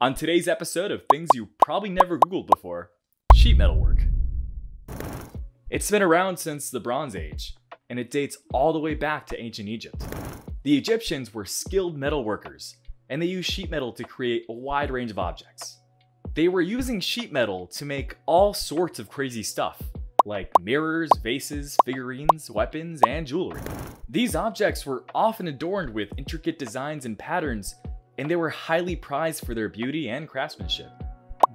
On today's episode of things you probably never Googled before, sheet metal work. It's been around since the Bronze Age, and it dates all the way back to ancient Egypt. The Egyptians were skilled metal workers, and they used sheet metal to create a wide range of objects. They were using sheet metal to make all sorts of crazy stuff, like mirrors, vases, figurines, weapons, and jewelry. These objects were often adorned with intricate designs and patterns, and they were highly prized for their beauty and craftsmanship.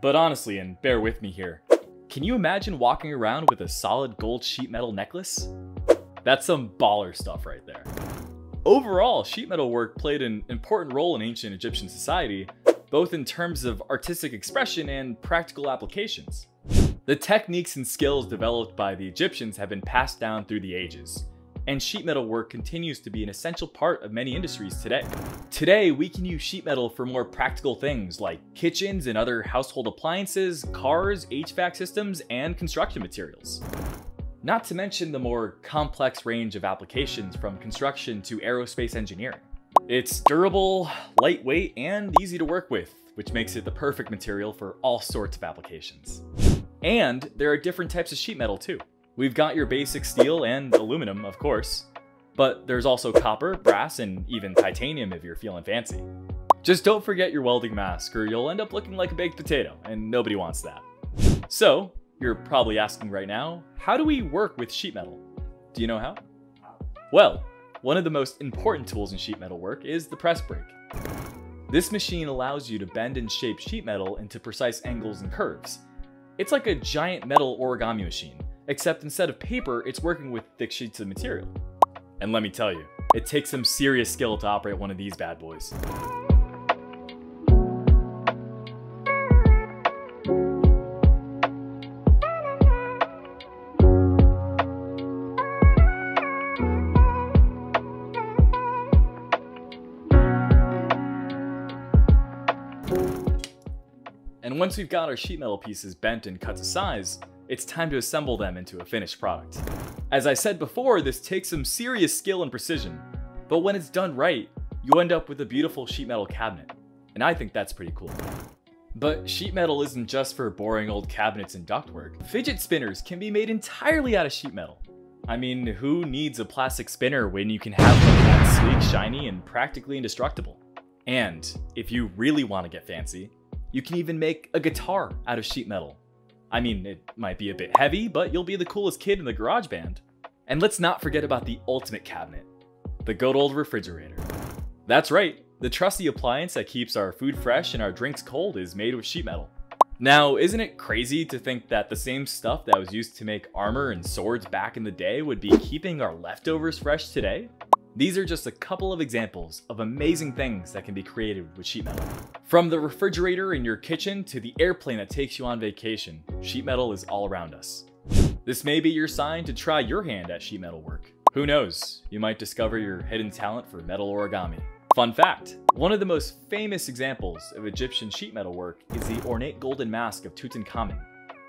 But honestly, and bear with me here, can you imagine walking around with a solid gold sheet metal necklace? That's some baller stuff right there. Overall, sheet metal work played an important role in ancient Egyptian society, both in terms of artistic expression and practical applications. The techniques and skills developed by the Egyptians have been passed down through the ages, and sheet metal work continues to be an essential part of many industries today. Today, we can use sheet metal for more practical things like kitchens and other household appliances, cars, HVAC systems, and construction materials. Not to mention the more complex range of applications from construction to aerospace engineering. It's durable, lightweight, and easy to work with, which makes it the perfect material for all sorts of applications. And there are different types of sheet metal too. We've got your basic steel and aluminum, of course, but there's also copper, brass, and even titanium if you're feeling fancy. Just don't forget your welding mask or you'll end up looking like a baked potato, and nobody wants that. So, you're probably asking right now, how do we work with sheet metal? Do you know how? Well, one of the most important tools in sheet metal work is the press brake. This machine allows you to bend and shape sheet metal into precise angles and curves. It's like a giant metal origami machine, except instead of paper, it's working with thick sheets of material. And let me tell you, it takes some serious skill to operate one of these bad boys. And once we've got our sheet metal pieces bent and cut to size, it's time to assemble them into a finished product. As I said before, this takes some serious skill and precision, but when it's done right, you end up with a beautiful sheet metal cabinet, and I think that's pretty cool. But sheet metal isn't just for boring old cabinets and ductwork. Fidget spinners can be made entirely out of sheet metal. I mean, who needs a plastic spinner when you can have one that's sleek, shiny, and practically indestructible? And if you really want to get fancy, you can even make a guitar out of sheet metal. I mean, it might be a bit heavy, but you'll be the coolest kid in the garage band. And let's not forget about the ultimate cabinet, the good old refrigerator. That's right, the trusty appliance that keeps our food fresh and our drinks cold is made with sheet metal. Now, isn't it crazy to think that the same stuff that was used to make armor and swords back in the day would be keeping our leftovers fresh today? These are just a couple of examples of amazing things that can be created with sheet metal. From the refrigerator in your kitchen to the airplane that takes you on vacation, sheet metal is all around us. This may be your sign to try your hand at sheet metal work. Who knows, you might discover your hidden talent for metal origami. Fun fact, one of the most famous examples of Egyptian sheet metal work is the ornate golden mask of Tutankhamun,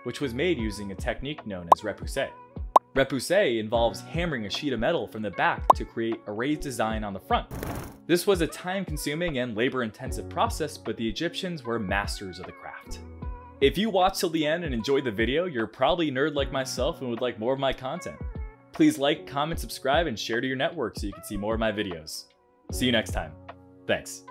which was made using a technique known as repoussé. Repoussé involves hammering a sheet of metal from the back to create a raised design on the front. This was a time-consuming and labor-intensive process, but the Egyptians were masters of the craft. If you watched till the end and enjoyed the video, you're probably a nerd like myself and would like more of my content. Please like, comment, subscribe, and share to your network so you can see more of my videos. See you next time. Thanks.